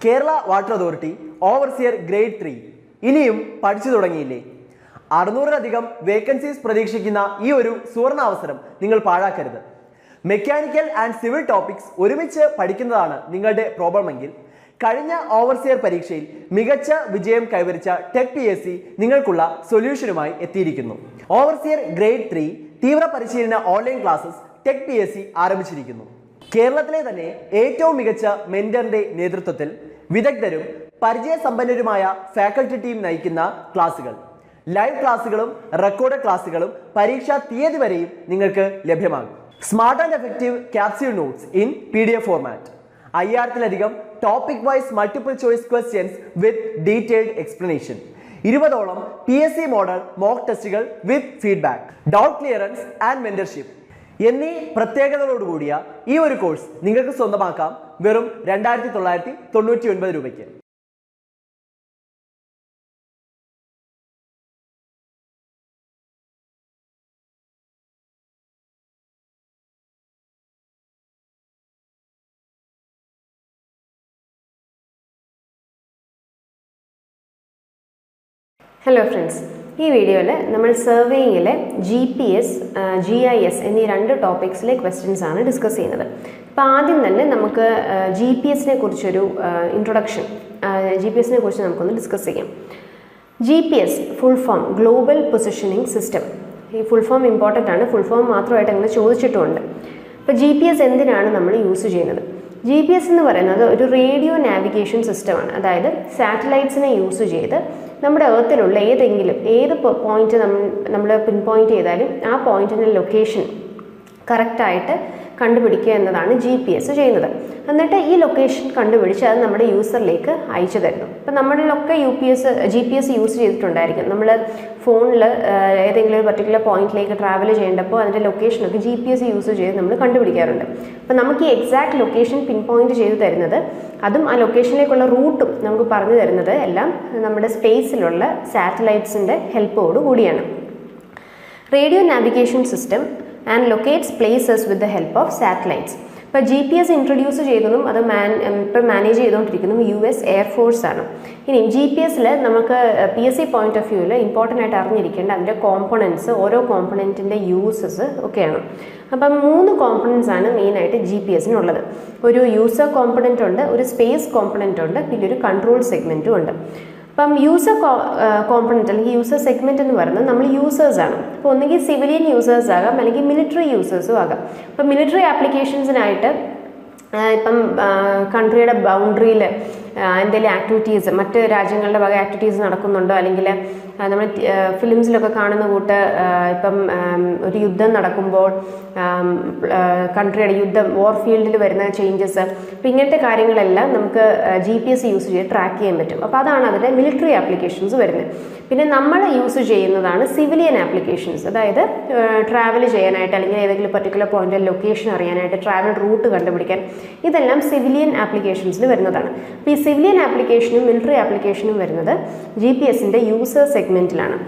Kerala water authority overseer grade 3 ഇനിയും പഠിച്ചു തുടങ്ങിയില്ലേ? 600-ലധികം വേക്കൻസീസ് പ്രതീക്ഷിക്കുന്ന ഈ ഒരു സുവർണ അവസരം നിങ്ങൾ പാഴാക്കരുത്. മെക്കാനിക്കൽ ആൻഡ് സിവിൽ ടോപ്പിക്സ് ഒരുമിച്ച് പഠിക്കുന്നതാണ് നിങ്ങളുടെ പ്രോബ്ലമെങ്കിൽ കഴിഞ്ഞ ഓവർസിയർ പരീക്ഷയിൽ മികച്ച വിജയം കൈവരിച്ച ടെക് PSC നിങ്ങൾക്കുള്ള സൊല്യൂഷനുമായി എത്തിയിരിക്കുന്നു. ഓവർസിയർ ഗ്രേഡ് 3 തീവ്ര പരിശീലന ഓൺലൈൻ ക്ലാസ്സസ് ടെക് PSC ആരംഭിച്ചിരിക്കുന്നു. കേരളത്തിലെ തന്നെ ഏറ്റവും മികച്ച മെന്ററിന്റെ നേതൃത്വത്തിൽ വിദഗ്ധരും പരിചയസമ്പന്നരുമായ ഫാക്കൽറ്റി ടീം നയിക്കുന്ന ക്ലാസുകൾ, ലൈവ് ക്ലാസുകളും റെക്കോർഡ് ക്ലാസുകളും പരീക്ഷാ തീയതി വരെയും നിങ്ങൾക്ക് ലഭ്യമാകും. Smart and effective capsule notes in PDF format, 5000-ലധികം topic wise multiple choice questions with detailed explanation, 20ഓളം PSC മോഡൽ മോക്ക് ടെസ്റ്റുകൾ with feedback, doubt clearance and mentorship എന്നീ പ്രത്യേകതകളോടുകൂടിയ ഈ ഒരു കോഴ്സ് നിങ്ങൾക്ക് സ്വന്തമാക്കാം വെറും 2999 രൂപയ്ക്ക്. ഹലോ ഫ്രണ്ട്സ്, ഈ വീഡിയോയിൽ നമ്മൾ സർവേയിങ്ങിലെ GPS, GIS എന്നീ 2 ടോപ്പിക്സിലെ ക്വസ്റ്റ്യൻസ് ആണ് ഡിസ്കസ് ചെയ്യുന്നത്. അപ്പോൾ ആദ്യം തന്നെ നമുക്ക് GPS-നെ കുറിച്ചൊരു ഇൻട്രൊഡക്ഷൻ, GPS-നെ കുറിച്ച് നമുക്കൊന്ന് ഡിസ്കസ് ചെയ്യാം. GPS full form global positioning system. ഈ ഫുൾ ഫോം ഇമ്പോർട്ടൻ്റ് ആണ്, ഫുൾ ഫോം മാത്രമായിട്ട് അങ്ങനെ ചോദിച്ചിട്ടുമുണ്ട്. അപ്പോൾ GPS എന്തിനാണ് നമ്മൾ യൂസ് ചെയ്യുന്നത്? GPS എന്ന് പറയുന്നത് ഒരു റേഡിയോ നാവിഗേഷൻ സിസ്റ്റമാണ്. അതായത് സാറ്റലൈറ്റ്സിനെ യൂസ് ചെയ്ത് നമ്മുടെ എർത്തിലുള്ള ഏത് പോയിന്റ് നമ്മൾ പിൻ പോയിന്റ് ചെയ്താലും ആ പോയിന്റിൻ്റെ ലൊക്കേഷൻ കറക്റ്റായിട്ട് കണ്ടുപിടിക്കുക എന്നതാണ് GPS ചെയ്യുന്നത്. എന്നിട്ട് ഈ ലൊക്കേഷൻ കണ്ടുപിടിച്ച് അത് നമ്മുടെ യൂസറിലേക്ക് അയച്ചു തരുന്നു. ഇപ്പം നമ്മളിലൊക്കെ GPS യൂസ് ചെയ്തിട്ടുണ്ടായിരിക്കും. നമ്മൾ ഫോണിൽ ഏതെങ്കിലും ഒരു പർട്ടിക്കുലർ പോയിന്റിലേക്ക് ട്രാവൽ ചെയ്യേണ്ടപ്പോൾ അതിൻ്റെ ലൊക്കേഷനൊക്കെ GPS യൂസ് ചെയ്ത് നമ്മൾ കണ്ടുപിടിക്കാറുണ്ട്. അപ്പം നമുക്ക് ഈ എക്സാക്ട് ലൊക്കേഷൻ പിൻ പോയിന്റ് ചെയ്ത് തരുന്നത്, അതും ആ ലൊക്കേഷനിലേക്കുള്ള റൂട്ടും നമുക്ക് പറഞ്ഞു തരുന്നത് എല്ലാം നമ്മുടെ സ്പേസിലുള്ള സാറ്റലൈറ്റ്സിൻ്റെ ഹെൽപ്പോട് കൂടിയാണ്. Radio navigation system and locates places with the help of satellites. ഇപ്പോൾ GPS ഇൻട്രൊഡ്യൂസ് ചെയ്തതും അത് ഇപ്പോൾ മാനേജ് ചെയ്തുകൊണ്ടിരിക്കുന്നതും US എയർഫോഴ്സ് ആണ്. ഇനി GPS-ൽ നമുക്ക് PSC പോയിന്റ് ഓഫ് വ്യൂവിൽ ഇമ്പോർട്ടൻ്റ് ആയിട്ട് അറിഞ്ഞിരിക്കേണ്ട അതിൻ്റെ കോമ്പണൻസ്, ഓരോ കോമ്പണൻറ്റിൻ്റെ യൂസസ് ഒക്കെയാണ്. അപ്പം 3 കോമ്പണൻസ് ആണ് മെയിനായിട്ട് GPS-നുള്ളത്. ഒരു യൂസർ കോമ്പണൻ്റ് ഉണ്ട്, ഒരു സ്പേസ് കോമ്പണൻ്റ് ഉണ്ട്, പിന്നെ ഒരു കൺട്രോൾ സെഗ്മെൻറ്റും ഉണ്ട്. അപ്പം യൂസർ കോമ്പണൻ്റ് അല്ലെങ്കിൽ യൂസർ സെഗ്മെൻറ്റ് എന്ന് പറയുന്നത് നമ്മൾ യൂസേഴ്സാണ്. അപ്പോൾ ഒന്നുകിൽ സിവിലിയൻ യൂസേഴ്സ് ആകാം, അല്ലെങ്കിൽ മിലിറ്ററി യൂസേഴ്സും ആകാം. ഇപ്പം മിലിറ്ററി ആപ്ലിക്കേഷൻസിനായിട്ട് ഇപ്പം കൺട്രിയുടെ ബൗണ്ടറിയിൽ എന്തെങ്കിലും ആക്ടിവിറ്റീസ്, മറ്റ് രാജ്യങ്ങളുടെ വക ആക്ടിവിറ്റീസ് നടക്കുന്നുണ്ടോ, അല്ലെങ്കിൽ നമ്മൾ ഫിലിംസിലൊക്കെ കാണുന്ന കൂട്ട് ഇപ്പം ഒരു യുദ്ധം നടക്കുമ്പോൾ കൺട്രിയുടെ വാർ ഫീൽഡിൽ വരുന്ന ചേഞ്ചസ്, അപ്പം ഇങ്ങനത്തെ കാര്യങ്ങളെല്ലാം നമുക്ക് GPS യൂസ് ചെയ്ത് ട്രാക്ക് ചെയ്യാൻ പറ്റും. അപ്പോൾ അതാണ് അതിൻ്റെ മിലിറ്ററി ആപ്ലിക്കേഷൻസ് വരുന്നത്. പിന്നെ നമ്മൾ യൂസ് ചെയ്യുന്നതാണ് സിവിലിയൻ ആപ്ലിക്കേഷൻസ്. അതായത് ട്രാവൽ ചെയ്യാനായിട്ട്, അല്ലെങ്കിൽ ഏതെങ്കിലും പർട്ടിക്കുലർ പോയിന്റിൽ ലൊക്കേഷൻ അറിയാനായിട്ട്, ട്രാവൽ റൂട്ട് കണ്ടുപിടിക്കാൻ, ഇതെല്ലാം സിവിലിയൻ ആപ്ലിക്കേഷൻസിൽ വരുന്നതാണ്. അപ്പോൾ ഈ സിവിലിയൻ ആപ്ലിക്കേഷനും മിലിറ്ററി ആപ്ലിക്കേഷനും വരുന്നത് GPS-ൻ്റെ യൂസർ സെഗ്മെൻറ്റിലാണ്.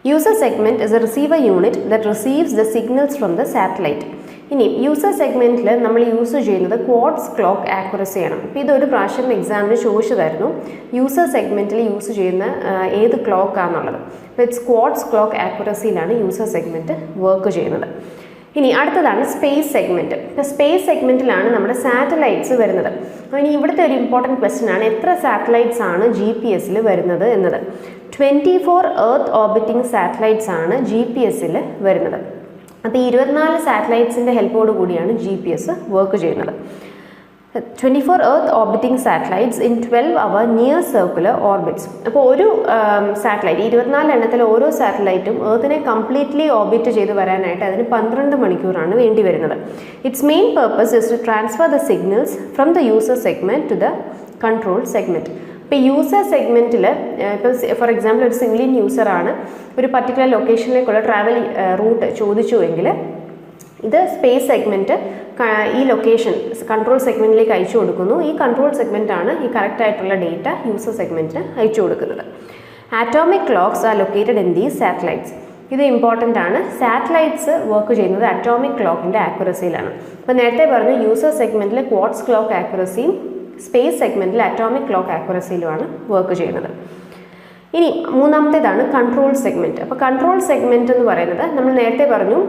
User segment is a receiver unit that receives the signals from the satellite. ഇനി യൂസർ സെഗ്മെൻറ്റിൽ നമ്മൾ യൂസ് ചെയ്യുന്നത് ക്വാർട്സ് ക്ലോക്ക് ആക്യുറസിയാണ്. അപ്പോൾ ഇതൊരു പ്രാവശ്യം എക്സാമിന് ചോദിച്ചതായിരുന്നു, യൂസർ സെഗ്മെൻറ്റിൽ യൂസ് ചെയ്യുന്ന ഏത് ക്ലോക്കാണെന്നുള്ളത്. അപ്പോൾ ഇറ്റ്സ് ക്വാർട്സ് ക്ലോക്ക് ആക്യുറസിയിലാണ് യൂസർ സെഗ്മെൻറ്റ് വർക്ക് ചെയ്യുന്നത്. ഇനി അടുത്തതാണ് സ്പേസ് സെഗ്മെൻറ്റ്. ഇപ്പോൾ സ്പേസ് സെഗ്മെൻറ്റിലാണ് നമ്മുടെ സാറ്റലൈറ്റ്സ് വരുന്നത്. അപ്പോൾ ഇനി ഇവിടുത്തെ ഒരു ഇമ്പോർട്ടൻറ്റ് ക്വസ്റ്റ്യൻ ആണ്, എത്ര സാറ്റലൈറ്റ്സ് ആണ് GPS-ൽ വരുന്നത് എന്നത്. 24 എർത്ത് ഓർബിറ്റിംഗ് സാറ്റലൈറ്റ്സ് ആണ് GPS-ൽ വരുന്നത്. അപ്പോൾ 24 സാറ്റലൈറ്റ്സിൻ്റെ ഹെൽപ്പോട് കൂടിയാണ് GPS വർക്ക് ചെയ്യുന്നത്. 24 earth orbiting satellites in 12-hour near circular orbits. അപ്പോൾ ഒരു സാറ്റലൈറ്റ്, 24 എണ്ണത്തിൽ ഓരോ സാറ്റലൈറ്റും എർത്തിനെ കംപ്ലീറ്റ്ലി ഓർബിറ്റ് ചെയ്ത് വരാനായിട്ട് അതിന് 12 മണിക്കൂറാണ് വേണ്ടി വരുന്നത്. It's main purpose is to transfer the signals from the user segment to the control segment. ഇപ്പോൾ യൂസർ സെഗ്മെൻറ്റിൽ ഇപ്പോൾ ഫോർ എക്സാമ്പിൾ ഒരു സിവിലിയൻ യൂസറാണ് ഒരു പർട്ടിക്കുലർ ലൊക്കേഷനിലേക്കുള്ള ട്രാവൽ റൂട്ട് ചോദിച്ചുവെങ്കിൽ ഇത് സ്പേസ് സെഗ്മെൻറ്റ് ഈ ലൊക്കേഷൻ കൺട്രോൾ സെഗ്മെൻറ്റിലേക്ക് അയച്ചു കൊടുക്കുന്നു. ഈ കൺട്രോൾ സെഗ്മെൻറ്റാണ് ഈ കറക്റ്റായിട്ടുള്ള ഡേറ്റ യൂസർ സെഗ്മെൻറ്റിന് അയച്ചു കൊടുക്കുന്നത്. Atomic clocks are located in these satellites. ഇത് ഇമ്പോർട്ടൻ്റ് ആണ്. സാറ്റലൈറ്റ്സ് വർക്ക് ചെയ്യുന്നത് അറ്റോമിക് ക്ലോക്കിൻ്റെ ആക്യുറസിയിലാണ്. അപ്പോൾ നേരത്തെ പറഞ്ഞു യൂസർ സെഗ്മെൻറ്റിൽ ക്വാർട്സ് ക്ലോക്ക് ആക്യുറസിയും സ്പേസ് സെഗ്മെൻറ്റിൽ അറ്റോമിക് ക്ലോക്ക് ആക്യുറസിയിലുമാണ് വർക്ക് ചെയ്യുന്നത്. ഇനി മൂന്നാമത്തേതാണ് കൺട്രോൾ സെഗ്മെൻറ്റ്. അപ്പോൾ കൺട്രോൾ സെഗ്മെൻറ്റ് എന്ന് പറയുന്നത് നമ്മൾ നേരത്തെ പറഞ്ഞു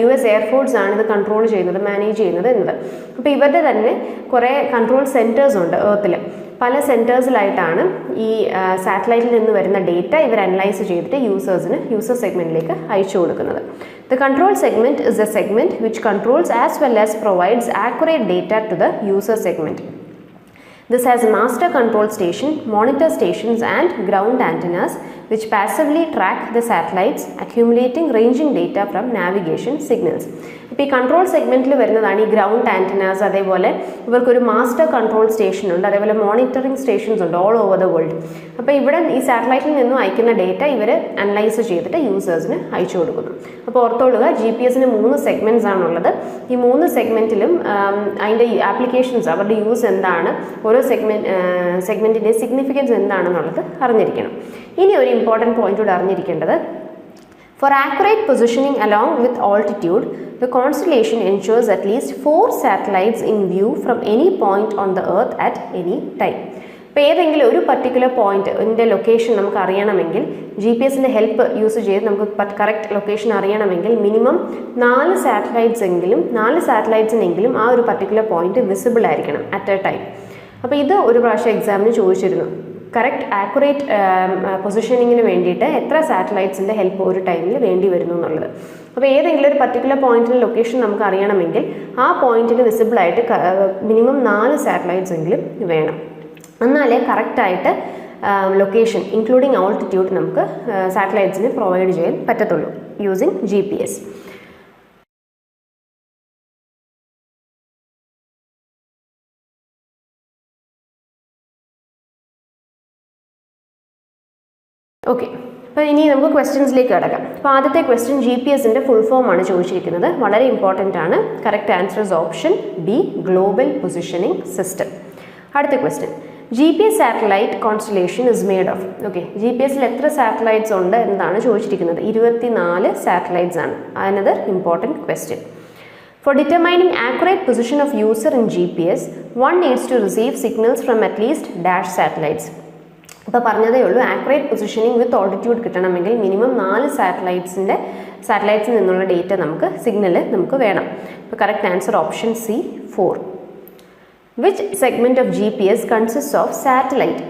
US എയർഫോഴ്സ് ആണ് ഇത് കൺട്രോൾ ചെയ്യുന്നത്, മാനേജ് ചെയ്യുന്നത് എന്നത്. അപ്പോൾ ഇവരുടെ തന്നെ കുറേ കൺട്രോൾ സെൻറ്റേഴ്സ് ഉണ്ട് എർത്തിൽ. പല സെൻറ്റേഴ്സിലായിട്ടാണ് ഈ സാറ്റലൈറ്റിൽ നിന്ന് വരുന്ന ഡേറ്റ ഇവർ അനലൈസ് ചെയ്തിട്ട് യൂസർ സെഗ്മെൻറ്റിലേക്ക് അയച്ചു കൊടുക്കുന്നത്. The control segment is a segment which controls as well as provides accurate data to the user segment. This has a master control station, monitor stations and ground antennas which passively track the satellites, accumulating ranging data from navigation signals. ഇപ്പോൾ ഈ control സെഗ്മെൻറ്റിൽ വരുന്നതാണ് ഈ ground ആൻറ്റനാസ്. അതേപോലെ ഇവർക്കൊരു master control station ഉണ്ട്, അതേപോലെ monitoring stations ഉണ്ട് all over the world. അപ്പോൾ ഇവിടെ ഈ സാറ്റലൈറ്റിൽ നിന്നും അയക്കുന്ന ഡേറ്റ ഇവർ അനലൈസ് ചെയ്തിട്ട് യൂസേഴ്സിന് അയച്ചു കൊടുക്കുന്നു. അപ്പോൾ ഓർത്തോളുക, GPS-ന് 3 സെഗ്മെൻറ്റ്സ് ആണുള്ളത്. ഈ 3 സെഗ്മെൻറ്റിലും അതിൻ്റെ ആപ്ലിക്കേഷൻസ്, അവരുടെ യൂസ് എന്താണ്, ഓരോ സെഗ്മെൻറ്റിൻ്റെ സിഗ്നിഫിക്കൻസ് എന്താണെന്നുള്ളത് അറിഞ്ഞിരിക്കണം. ഇനി ഒരു ഇമ്പോർട്ടൻറ്റ് പോയിന്റ് കൂടെ അറിഞ്ഞിരിക്കേണ്ടത്, for accurate positioning along with altitude, the constellation ensures at least 4 satellites in view from any point on the Earth at any time. ഇപ്പോൾ ഏതെങ്കിലും ഒരു പർട്ടിക്കുലർ പോയിന്റിൻ്റെ ലൊക്കേഷൻ നമുക്ക് അറിയണമെങ്കിൽ GPS-ൻ്റെ ഹെൽപ്പ് യൂസ് ചെയ്ത് നമുക്ക് കറക്റ്റ് ലൊക്കേഷൻ അറിയണമെങ്കിൽ മിനിമം 4 സാറ്റലൈറ്റ്സിനെങ്കിലും ആ ഒരു പർട്ടിക്കുലർ പോയിന്റ് വിസിബിൾ ആയിരിക്കണം അറ്റ് എ ടൈം. അപ്പോൾ ഇത് ഒരു പ്രാവശ്യം എക്സാമിന് ചോദിച്ചിരുന്നു. കറക്റ്റ് ആക്യുറേറ്റ് പൊസിഷനിങ്ങിന് വേണ്ടിയിട്ട് എത്ര സാറ്റലൈറ്റ്സിൻ്റെ ഹെൽപ്പ് ഒരു ടൈമിൽ വേണ്ടി വരുന്നു എന്നുള്ളത്. അപ്പോൾ ഏതെങ്കിലും ഒരു പർട്ടിക്കുലർ പോയിന്റിൻ്റെ ലൊക്കേഷൻ നമുക്ക് അറിയണമെങ്കിൽ ആ പോയിന്റിന് വിസിബിളായിട്ട് മിനിമം 4 സാറ്റലൈറ്റ്സ് എങ്കിലും വേണം. എന്നാലേ കറക്റ്റായിട്ട് ലൊക്കേഷൻ ഇൻക്ലൂഡിങ് ഓൾട്ടിറ്റ്യൂഡ് നമുക്ക് സാറ്റലൈറ്റ്സിന് പ്രൊവൈഡ് ചെയ്യാൻ പറ്റത്തുള്ളൂ യൂസിങ് GPS. ഓക്കെ, അപ്പോൾ ഇനി നമുക്ക് ക്വസ്റ്റ്യൻസിലേക്ക് കിടക്കാം. അപ്പോൾ ആദ്യത്തെ ക്വസ്റ്റ്യൻ GPS-ൻ്റെ ഫുൾ ഫോം ആണ് ചോദിച്ചിരിക്കുന്നത്. വളരെ ഇമ്പോർട്ടൻ്റ് ആണ്. Correct answer is option B, global positioning system. അടുത്ത question, GPS satellite constellation is made of. Okay, GPS-ൽ എത്ര സാറ്റലൈറ്റ്സ് ഉണ്ട് എന്നാണ് ചോദിച്ചിരിക്കുന്നത്. 24 സാറ്റലൈറ്റ്സ് ആണ്. Another important question. For determining accurate position of user in GPS, one needs to receive signals from at least dash satellites. ഇപ്പോൾ പറഞ്ഞതേ ഉള്ളൂ, accurate positioning വിത്ത് altitude കിട്ടണമെങ്കിൽ മിനിമം 4 സാറ്റലൈറ്റ്സിൽ നിന്നുള്ള ഡേറ്റ സിഗ്നൽ നമുക്ക് വേണം. ഇപ്പോൾ correct answer option C, 4. Which segment of GPS consists of satellite?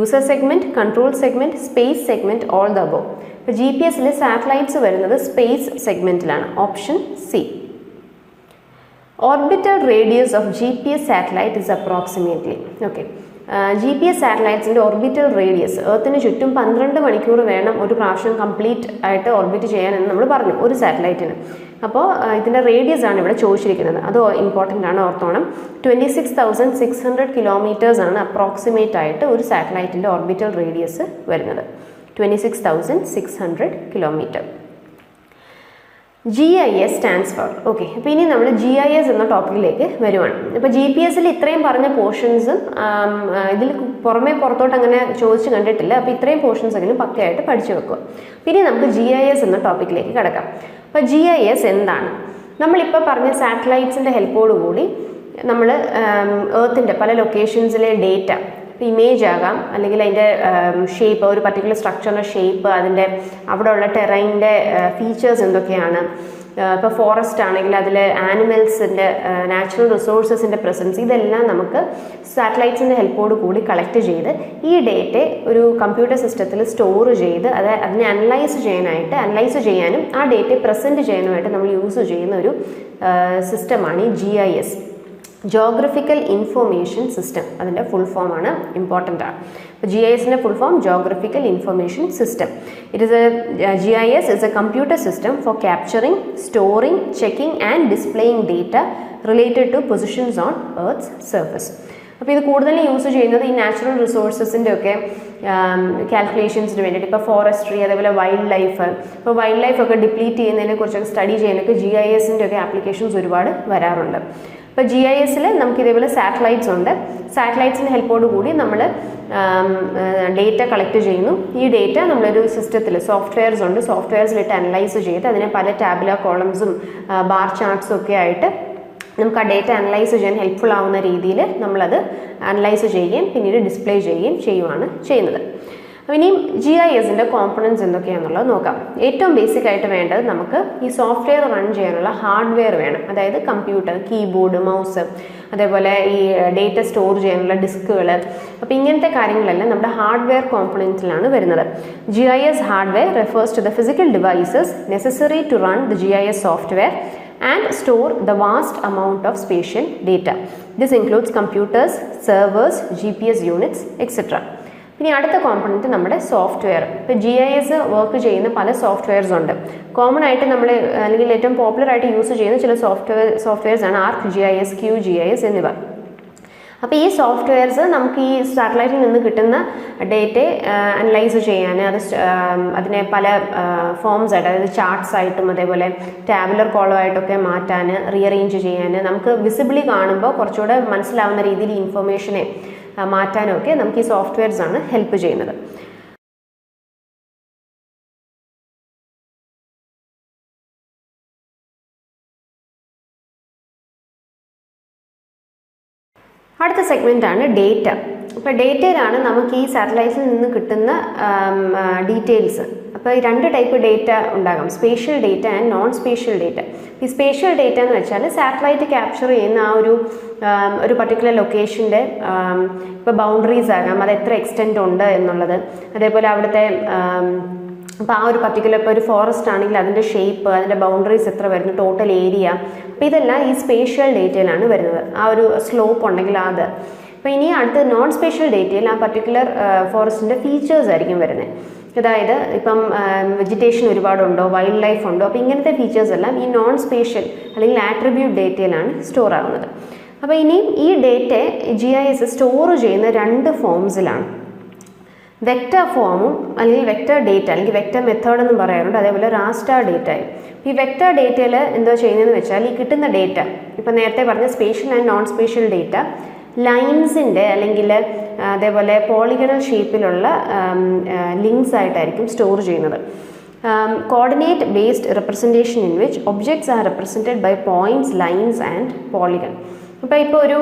User segment, control segment, space segment, all the above. ഇപ്പോൾ GPS-ൽ സാറ്റലൈറ്റ്സ് വരുന്നത് സ്പേസ് സെഗ്മെൻറ്റിലാണ്. Option C. Orbital radius of GPS satellite is approximately. Okay. GPS സാറ്റലൈറ്റ്സിൻ്റെ orbital radius, എർത്തിന് ചുറ്റും 12 മണിക്കൂർ വേണം ഒരു പ്രാവശ്യം കംപ്ലീറ്റ് ആയിട്ട് ഓർബിറ്റ് ചെയ്യാനെന്ന് നമ്മൾ പറഞ്ഞു ഒരു സാറ്റലൈറ്റിന്. അപ്പോൾ ഇതിൻ്റെ റേഡിയസ് ആണ് ഇവിടെ ചോദിച്ചിരിക്കുന്നത്. അത് ഇമ്പോർട്ടൻ്റ് ആണ്, ഓർത്തോണം. 26,600 കിലോമീറ്റേഴ്സ് ആണ് അപ്രോക്സിമേറ്റ് ആയിട്ട് ഒരു സാറ്റലൈറ്റിൻ്റെ ഓർബിറ്റൽ റേഡിയസ് വരുന്നത്. 26,600 kilometre. GIS stands for. Okay, അപ്പോൾ ഇനി നമ്മൾ GIS എന്ന ടോപ്പിക്കിലേക്ക് വരുവാണ്. അപ്പോൾ GPS-ൽ ഇത്രയും പറഞ്ഞ പോർഷൻസും ഇതിൽ പുറത്തോട്ട് അങ്ങനെ ചോദിച്ച് കണ്ടിട്ടില്ല. അപ്പോൾ ഇത്രയും പോർഷൻസ് എങ്കിലും പക്കയായിട്ട് പഠിച്ചു വെക്കുക. പിന്നെ നമുക്ക് GIS എന്ന ടോപ്പിക്കിലേക്ക് കിടക്കാം. അപ്പോൾ GIS എന്താണ്? നമ്മളിപ്പോൾ പറഞ്ഞ സാറ്റലൈറ്റ്സിൻ്റെ ഹെൽപ്പോടുകൂടി നമ്മൾ എർത്തിൻ്റെ പല ലൊക്കേഷൻസിലെ ഡേറ്റ, ഇമേജ് ആകാം, അല്ലെങ്കിൽ അതിൻ്റെ ഷേപ്പ്, ഒരു പർട്ടിക്കുലർ സ്ട്രക്ചറിൻ്റെ ഷേപ്പ്, അതിൻ്റെ അവിടെയുള്ള ടെറൈൻ്റെ ഫീച്ചേഴ്സ് എന്തൊക്കെയാണ്, ഇപ്പോൾ ഫോറസ്റ്റ് ആണെങ്കിൽ അതിൽ ആനിമൽസിൻ്റെ നാച്ചുറൽ റിസോഴ്സസിൻ്റെ പ്രസൻസ്, ഇതെല്ലാം നമുക്ക് സാറ്റലൈറ്റ്സിൻ്റെ ഹെൽപ്പോട് കൂടി കളക്ട് ചെയ്ത് ഈ ഡേറ്റ ഒരു കമ്പ്യൂട്ടർ സിസ്റ്റത്തിൽ സ്റ്റോർ ചെയ്ത് അതിനെ അനലൈസ് ചെയ്യാനും ആ ഡേറ്റ പ്രസൻറ്റ് ചെയ്യാനുമായിട്ട് നമ്മൾ യൂസ് ചെയ്യുന്ന ഒരു സിസ്റ്റമാണ് ഈ GIS, ജോഗ്രഫിക്കൽ ഇൻഫോർമേഷൻ സിസ്റ്റം. അതിൻ്റെ ഫുൾ ഫോം ആണ്, ഇമ്പോർട്ടൻ്റ് ആണ്. അപ്പോൾ GIS-ൻ്റെ full form geographical information system. GIS is a computer system for capturing, storing, checking and displaying data related to positions on Earth's surface. അപ്പോൾ ഇത് കൂടുതൽ യൂസ് ചെയ്യുന്നത് ഈ നാച്ചുറൽ റിസോഴ്സസിൻ്റെ ഒക്കെ കാൽക്കുലേഷൻസിന് വേണ്ടിയിട്ട്. ഇപ്പോൾ ഫോറസ്ട്രി, അതേപോലെ വൈൽഡ് ലൈഫ്, ഇപ്പോൾ വൈൽഡ് ലൈഫ് ഒക്കെ ഡിപ്ലീറ്റ് ചെയ്യുന്നതിനെ കുറിച്ചൊക്കെ സ്റ്റഡി ചെയ്യാനൊക്കെ GIS-ൻ്റെ ഒക്കെ ആപ്ലിക്കേഷൻസ് ഒരുപാട് വരാറുണ്ട്. ഇപ്പോൾ GIS-ൽ നമുക്ക് ഇതേപോലെ സാറ്റലൈറ്റ്സ് ഉണ്ട്. സാറ്റലൈറ്റ്സിൻ്റെ ഹെൽപ്പോട് കൂടി നമ്മൾ ഡേറ്റ കളക്ട് ചെയ്യുന്നു. ഈ ഡേറ്റ നമ്മളൊരു സിസ്റ്റത്തിൽ സോഫ്റ്റ്വെയർസ് ഉണ്ട്, സോഫ്റ്റ്വെയർസിലിട്ട് അനലൈസ് ചെയ്ത് അതിനെ പല ടാബുലർ കോളംസും ബാർ ചാർട്ട്സും ഒക്കെ ആയിട്ട് നമുക്ക് ആ ഡേറ്റ അനലൈസ് ചെയ്യാൻ ഹെൽപ്ഫുൾ ആവുന്ന രീതിയിൽ നമ്മളത് അനലൈസ് ചെയ്യുകയും പിന്നീട് ഡിസ്പ്ലേ ചെയ്യുകയാണ് ചെയ്യുന്നത്. അപ്പോൾ ഇനിയും GISൻ്റെ കോമ്പണൻസ് എന്തൊക്കെയാണെന്നുള്ളത് നോക്കാം. ഏറ്റവും ബേസിക് ആയിട്ട് വേണ്ടത് നമുക്ക് ഈ സോഫ്റ്റ്വെയർ റൺ ചെയ്യാനുള്ള ഹാർഡ്വെയർ വേണം. അതായത് കമ്പ്യൂട്ടർ, കീബോർഡ്, മൗസ്, അതേപോലെ ഈ ഡേറ്റ സ്റ്റോർ ചെയ്യാനുള്ള ഡിസ്കുകൾ. അപ്പോൾ ഇങ്ങനത്തെ കാര്യങ്ങളെല്ലാം നമ്മുടെ ഹാർഡ്വെയർ കോമ്പണൻസിലാണ് വരുന്നത്. GIS hardware refers to the physical devices necessary to run the GIS software and store the vast amount of spatial data. This includes computers, servers, GPS units, etc. ഇനി അടുത്ത component നമ്മുടെ സോഫ്റ്റ്വെയർ. ഇപ്പോൾ GIS work ചെയ്യുന്ന പല softwares ഉണ്ട്. Common ആയിട്ട് നമ്മൾ അല്ലെങ്കിൽ ഏറ്റവും പോപ്പുലർ ആയിട്ട് യൂസ് ചെയ്യുന്ന ചില സോഫ്റ്റ്വെയർസ് ആണ് ArcGIS, QGIS എന്നിവ. അപ്പോൾ ഈ സോഫ്റ്റ്വെയർസ് നമുക്ക് ഈ സാറ്റലൈറ്റിൽ നിന്ന് കിട്ടുന്ന ഡേറ്റയെ അനലൈസ് ചെയ്യാൻ, അതിനെ പല ഫോംസ് ആയിട്ട്, അതായത് ചാർട്ട്സ് ആയിട്ടും അതേപോലെ ടാബുലർ കോളം ആയിട്ടൊക്കെ മാറ്റാൻ, റീഅറേഞ്ച് ചെയ്യാൻ, നമുക്ക് വിസിബിളി കാണുമ്പോൾ കുറച്ചുകൂടെ മനസ്സിലാവുന്ന രീതിയിൽ ഇൻഫർമേഷനെ മാറ്റാനും ഒക്കെ നമുക്ക് ഈ സോഫ്റ്റ്വെയർസ് ആണ് ഹെൽപ്പ് ചെയ്യുന്നത്. അടുത്ത സെഗ്മെൻ്റ് ആണ് ഡേറ്റ. അപ്പോൾ ഡേറ്റയിലാണ് നമുക്ക് ഈ സാറ്റലൈറ്റിൽ നിന്ന് കിട്ടുന്ന ഡീറ്റെയിൽസ്. അപ്പോൾ ഈ രണ്ട് ടൈപ്പ് ഡേറ്റ ഉണ്ടാകാം, spatial data and non spatial data. ഈ സ്പേഷ്യൽ ഡേറ്റ എന്ന് വെച്ചാൽ സാറ്റലൈറ്റ് ക്യാപ്ചർ ചെയ്യുന്ന ആ ഒരു പർട്ടിക്കുലർ ലൊക്കേഷൻ്റെ ഇപ്പോൾ ബൗണ്ടറീസ് ആകാം, അത് എത്ര എക്സ്റ്റെൻഡ് ഉണ്ട് എന്നുള്ളത്, അതേപോലെ അവിടുത്തെ അപ്പോൾ ആ ഒരു പർട്ടിക്കുലർ ഇപ്പോൾ ഒരു ഫോറസ്റ്റ് ആണെങ്കിൽ അതിൻ്റെ ഷേപ്പ്, അതിൻ്റെ ബൗണ്ടറീസ് എത്ര വരുന്നു, ടോട്ടൽ ഏരിയ, അപ്പോൾ ഇതെല്ലാം ഈ സ്പേഷ്യൽ ഡേറ്റയിലാണ് വരുന്നത്. ആ ഒരു സ്ലോപ്പ് ഉണ്ടെങ്കിൽ അത്. അപ്പോൾ ഇനി അടുത്ത് നോൺ സ്പേഷ്യൽ ഡേറ്റയിൽ ആ പർട്ടിക്കുലർ ഫോറസ്റ്റിൻ്റെ ഫീച്ചേഴ്സ് ആയിരിക്കും വരുന്നത്. അതായത് ഇപ്പം വെജിറ്റേഷൻ ഒരുപാടുണ്ടോ, വൈൽഡ് ലൈഫ് ഉണ്ടോ, അപ്പോൾ ഇങ്ങനത്തെ ഫീച്ചേഴ്സ് എല്ലാം ഈ നോൺ സ്പേഷ്യൽ അല്ലെങ്കിൽ ആട്രിബ്യൂട്ട് ഡേറ്റയിലാണ് സ്റ്റോർ ആവുന്നത്. അപ്പോൾ ഇനിയും ഈ ഡേറ്റയെ GIS സ്റ്റോർ ചെയ്യുന്ന രണ്ട് ഫോംസിലാണ്. വെക്റ്റർ ഫോമും അല്ലെങ്കിൽ വെക്റ്റർ ഡേറ്റ അല്ലെങ്കിൽ വെക്റ്റർ മെത്തേഡ് എന്നും പറയാറുണ്ട്, അതേപോലെ റാസ്റ്റർ ഡേറ്റയും. ഈ വെക്റ്റർ ഡേറ്റയിൽ എന്തോ ചെയ്യുന്നതെന്ന് വെച്ചാൽ ഈ കിട്ടുന്ന ഡേറ്റ, ഇപ്പോൾ നേരത്തെ പറഞ്ഞ spatial and non spatial data ലൈൻസിൻ്റെ അല്ലെങ്കിൽ അതേപോലെ പോളിഗണൽ ഷേപ്പിലുള്ള ലിങ്ക്സ് ആയിട്ടായിരിക്കും സ്റ്റോർ ചെയ്യുന്നത്. Coordinate based representation in which objects are represented by points, lines and polygon. ഇപ്പോൾ ഒരു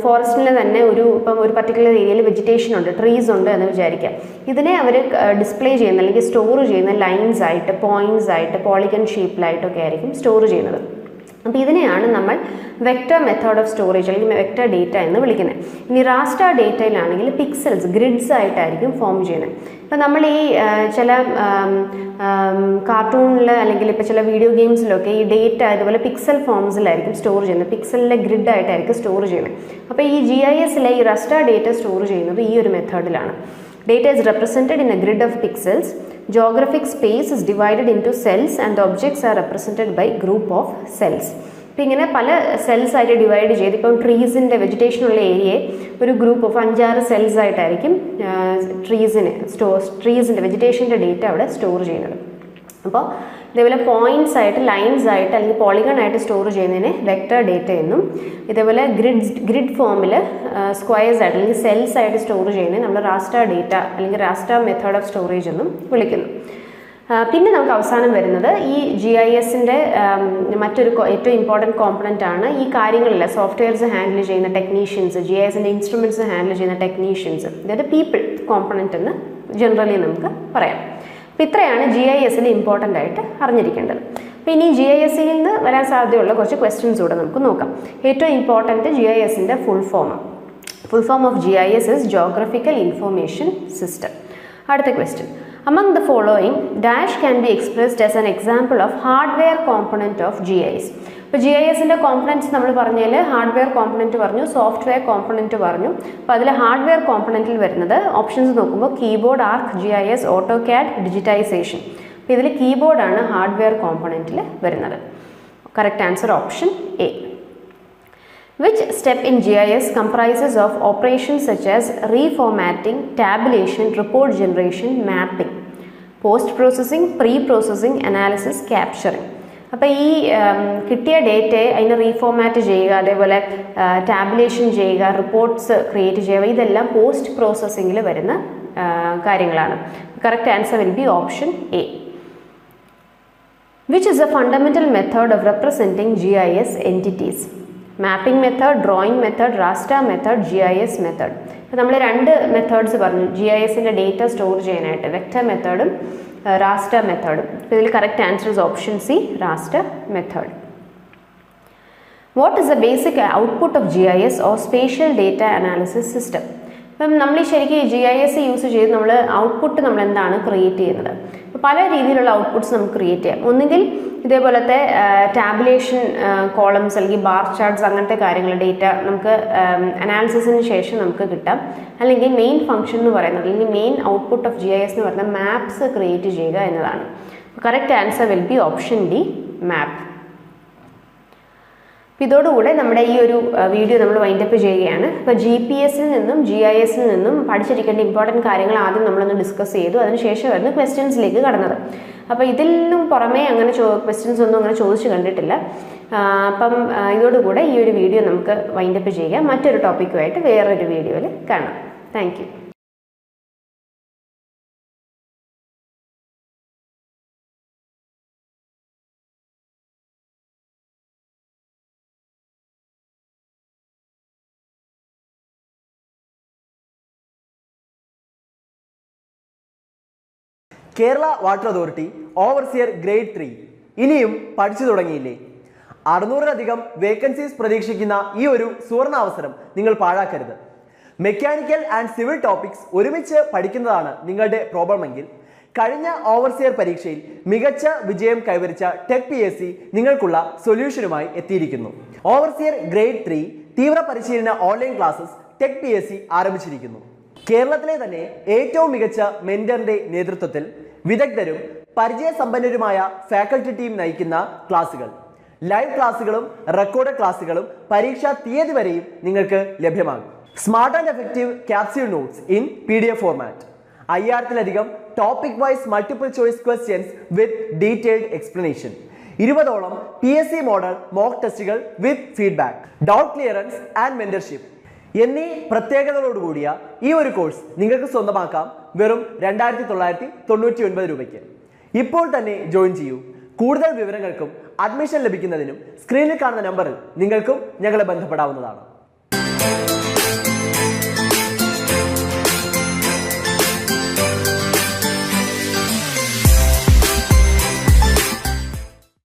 ഫോറസ്റ്റിൽ തന്നെ ഇപ്പം ഒരു പർട്ടിക്കുലർ ഏരിയയിൽ വെജിറ്റേഷൻ ഉണ്ട്, ട്രീസ് ഉണ്ട് എന്ന് വിചാരിക്കാം. ഇതിനെ അവർ ഡിസ്പ്ലേ ചെയ്യുന്ന അല്ലെങ്കിൽ സ്റ്റോർ ചെയ്യുന്ന ലൈൻസ് ആയിട്ട്, പോയിൻറ്റ്സ് ആയിട്ട്, പോളിഗൺ ഷേപ്പിലായിട്ടൊക്കെ ആയിരിക്കും സ്റ്റോർ ചെയ്യുന്നത്. അപ്പോൾ ഇതിനെയാണ് നമ്മൾ വെക്റ്റർ മെത്തേഡ് ഓഫ് സ്റ്റോറേജ് അല്ലെങ്കിൽ വെക്റ്റർ ഡേറ്റ എന്ന് വിളിക്കുന്നത്. ഇനി റാസ്റ്റർ ഡേറ്റയിലാണെങ്കിൽ പിക്സൽസ്, ഗ്രിഡ്സ് ആയിട്ടായിരിക്കും ഫോം ചെയ്യുന്നത്. ഇപ്പം നമ്മൾ ഈ ചില കാർട്ടൂണിൽ അല്ലെങ്കിൽ ഇപ്പോൾ ചില വീഡിയോ ഗെയിംസിലൊക്കെ ഈ ഡേറ്റ ഇതുപോലെ പിക്സൽ ഫോംസിലായിരിക്കും സ്റ്റോർ ചെയ്യുന്നത്, പിക്സലിലെ ഗ്രിഡ് ആയിട്ടായിരിക്കും സ്റ്റോർ ചെയ്യുന്നത്. അപ്പോൾ ഈ GISലെ ഈ റാസ്റ്റർ ഡേറ്റ സ്റ്റോർ ചെയ്യുന്നത് ഈ ഒരു മെത്തേഡിലാണ്. Data is represented in a grid of pixels. Geographic space is divided into cells and the objects are represented by group of cells. അപ്പോൾ ഇങ്ങനെ പല സെൽസ് ആയിട്ട് ഡിവൈഡ് ചെയ്ത്, ഇപ്പം ട്രീസിൻ്റെ വെജിറ്റേഷനുള്ള ഏരിയയെ ഒരു ഗ്രൂപ്പ് ഓഫ് 5-6 സെൽസ് ആയിട്ടായിരിക്കും ട്രീസിൻ്റെ വെജിറ്റേഷൻ്റെ ഡേറ്റ അവിടെ സ്റ്റോർ ചെയ്യുന്നത്. അപ്പോൾ ഇതേപോലെ പോയിൻറ്റ്സ് ആയിട്ട്, ലൈൻസ് ആയിട്ട് അല്ലെങ്കിൽ പോളിഗൺ ആയിട്ട് സ്റ്റോർ ചെയ്യുന്നതിനെ വെക്റ്റർ ഡേറ്റ എന്നും, ഇതേപോലെ ഗ്രിഡ് ഫോമിൽ സ്ക്വയർസ് ആയിട്ട് അല്ലെങ്കിൽ സെൽസ് ആയിട്ട് സ്റ്റോർ ചെയ്യുന്നതിന് നമ്മൾ റാസ്റ്റർ ഡേറ്റ അല്ലെങ്കിൽ റാസ്റ്റർ മെത്തേഡ് ഓഫ് സ്റ്റോറേജ് എന്നും വിളിക്കുന്നു. പിന്നെ നമുക്ക് അവസാനം വരുന്നത് ഈ GISൻ്റെ മറ്റൊരു ഏറ്റവും ഇമ്പോർട്ടൻറ്റ് കോമ്പണൻ്റ് ആണ് ഈ കാര്യങ്ങളില്ല സോഫ്റ്റ്വെയർസ് ഹാൻഡിൽ ചെയ്യുന്ന ടെക്നീഷ്യൻസ്, GISൻ്റെ ഇൻസ്ട്രുമെൻറ്റ്സ് ഹാൻഡിൽ ചെയ്യുന്ന ടെക്നീഷ്യൻസ്, അതായത് പീപ്പിൾ കോമ്പണൻ്റ് എന്ന് ജനറലി നമുക്ക് പറയാം. അപ്പോൾ ഇത്രയാണ് GISൽ ഇമ്പോർട്ടൻ്റ് ആയിട്ട് അറിഞ്ഞിരിക്കേണ്ടത്. അപ്പോൾ ഇനി GISൽ നിന്ന് വരാൻ സാധ്യതയുള്ള കുറച്ച് ക്വസ്റ്റ്യൻസ് കൂടെ നമുക്ക് നോക്കാം. ഏറ്റവും ഇമ്പോർട്ടൻറ്റ് GISൻ്റെ full form of GIS is Geographical Information System. അടുത്ത question, among the following dash can be expressed as an example of hardware component of GIS. ഇപ്പോൾ GISൻ്റെ കോമ്പണൻറ്റ്സ് നമ്മൾ പറഞ്ഞാൽ ഹാർഡ്വെയർ കോമ്പണൻറ്റ് പറഞ്ഞു, സോഫ്റ്റ്വെയർ കോമ്പണൻറ്റ് പറഞ്ഞു. അപ്പോൾ അതിൽ ഹാർഡ്വെയർ കോമ്പണൻറ്റിൽ വരുന്നത് ഓപ്ഷൻസ് നോക്കുമ്പോൾ കീബോർഡ്, ArcGIS, AutoCAD, ഡിജിറ്റൈസേഷൻ. അപ്പോൾ ഇതിൽ കീബോർഡാണ് ഹാർഡ്വെയർ കോമ്പണൻറ്റിൽ വരുന്നത്. Correct answer option A. Which step in GIS comprises of operations such as reformatting, tabulation, report generation, mapping, post-processing, pre-processing, analysis, capturing? അപ്പോൾ ഈ കിട്ടിയ ഡേറ്റയെ അതിനെ റീഫോമാറ്റ് ചെയ്യുക, അതേപോലെ ടാബുലേഷൻ ചെയ്യുക, റിപ്പോർട്ട്സ് ക്രിയേറ്റ് ചെയ്യുക, ഇതെല്ലാം പോസ്റ്റ് പ്രോസസ്സിങ്ങിൽ വരുന്ന കാര്യങ്ങളാണ്. Correct answer will be option A. Which is a fundamental method of representing GIS entities? Mapping method, drawing method, raster method, GIS method. അപ്പോൾ നമ്മൾ രണ്ട് മെത്തേഡ്സ് പറഞ്ഞു GISൻ്റെ ഡേറ്റ സ്റ്റോർ ചെയ്യാനായിട്ട്, വെക്റ്റർ മെത്തേഡും റാസ്റ്റർ മെത്തേഡും. അപ്പോൾ ഇതിൽ correct answer is option C, raster method. What is the basic output of GIS or spatial data analysis system? അപ്പം നമ്മൾ ശരിക്കും GIS യൂസ് ചെയ്ത് നമ്മൾ ഔട്ട്പുട്ട് നമ്മൾ എന്താണ് ക്രിയേറ്റ് ചെയ്യുന്നത്? അപ്പോൾ പല രീതിയിലുള്ള ഔട്ട്പുട്ട്സ് നമുക്ക് ക്രിയേറ്റ് ചെയ്യാം. ഒന്നുകിൽ ഇതേപോലത്തെ ടാബുലേഷൻ കോളംസ് അല്ലെങ്കിൽ ബാർ ചാർട്ട്സ് അങ്ങനത്തെ കാര്യങ്ങൾ ഡേറ്റ നമുക്ക് അനാലിസിസിന് ശേഷം നമുക്ക് കിട്ടാം. അല്ലെങ്കിൽ മെയിൻ ഫംഗ്ഷൻ എന്ന് പറയുന്നത് അല്ലെങ്കിൽ മെയിൻ ഔട്ട്പുട്ട് ഓഫ് GIS എന്ന് പറയുന്നത് മാപ്സ് ക്രിയേറ്റ് ചെയ്യുക എന്നതാണ്. Correct answer will be option D, map. ഇതോടുകൂടെ നമ്മുടെ ഈ ഒരു വീഡിയോ നമ്മൾ വൈൻഡപ്പ് ചെയ്യുകയാണ്. അപ്പോൾ GPS-ൽ നിന്നും GIS-ൽ നിന്നും പഠിച്ചിരിക്കേണ്ട ഇമ്പോർട്ടൻറ്റ് കാര്യങ്ങൾ ആദ്യം നമ്മളൊന്ന് ഡിസ്കസ് ചെയ്തു. അതിനുശേഷമായിരുന്നു ക്വസ്റ്റ്യൻസിലേക്ക് കടന്നത്. അപ്പോൾ ഇതിൽ നിന്നും പുറമേ അങ്ങനെ ക്വസ്റ്റ്യൻസ് ഒന്നും അങ്ങനെ ചോദിച്ചു കണ്ടിട്ടില്ല. അപ്പം ഇതോടുകൂടെ ഈ ഒരു വീഡിയോ നമുക്ക് വൈൻഡപ്പ് ചെയ്യാം. മറ്റൊരു ടോപ്പിക്കുമായിട്ട് വേറൊരു വീഡിയോയിൽ കാണാം. Thank you. Kerala water authority overseer grade 3 ഇനിയും പഠിച്ചു തുടങ്ങിയില്ലേ? 600-ലധികം വേക്കൻസീസ് പ്രതീക്ഷിക്കുന്ന ഈ ഒരു സുവർണാവസരം നിങ്ങൾ പാഴാക്കരുത്. മെക്കാനിക്കൽ ആൻഡ് സിവിൽ ടോപ്പിക്സ് ഒരുമിച്ച് പഠിക്കുന്നതാണ് നിങ്ങളുടെ പ്രോബ്ലമെങ്കിൽ കഴിഞ്ഞ ഓവർസിയർ പരീക്ഷയിൽ മികച്ച വിജയം കൈവരിച്ച ടെക് PSC നിങ്ങൾക്കുള്ള സൊല്യൂഷനുമായി എത്തിയിരിക്കുന്നു. ഓവർസിയർ ഗ്രേഡ് 3 തീവ്ര പരിശീലന ഓൺലൈൻ ക്ലാസ്സസ് ടെക് PSC ആരംഭിച്ചിരിക്കുന്നു. കേരളത്തിലെ തന്നെ ഏറ്റവും മികച്ച മെന്ററിന്റെ നേതൃത്വത്തിൽ വിദഗ്ധരും പരിചയസമ്പന്നരുമായ ഫാക്കൽറ്റി ടീം നയിക്കുന്ന ക്ലാസുകൾ, ലൈവ് ക്ലാസുകളും റെക്കോർഡ് ക്ലാസുകളും പരീക്ഷാ തീയതി വരെയും നിങ്ങൾക്ക് ലഭ്യമാകും. Smart and effective capsule notes in PDF format, 5000-ലധികം topic wise multiple choice questions with detailed explanation, 20ഓളം PSC മോഡൽ മോക്ക് ടെസ്റ്റുകൾ with feedback, doubt clearance and mentorship എന്നീ പ്രത്യേകതകളോടുകൂടിയ ഈ ഒരു കോഴ്സ് നിങ്ങൾക്ക് സ്വന്തമാക്കാം വെറും 2999 രൂപയ്ക്ക്. ഇപ്പോൾ തന്നെ ജോയിൻ ചെയ്യൂ. കൂടുതൽ വിവരങ്ങൾക്കും അഡ്മിഷൻ ലഭിക്കുന്നതിനും സ്ക്രീനിൽ കാണുന്ന നമ്പറിൽ നിങ്ങൾക്കും ഞങ്ങളെ ബന്ധപ്പെടാവുന്നതാണ്.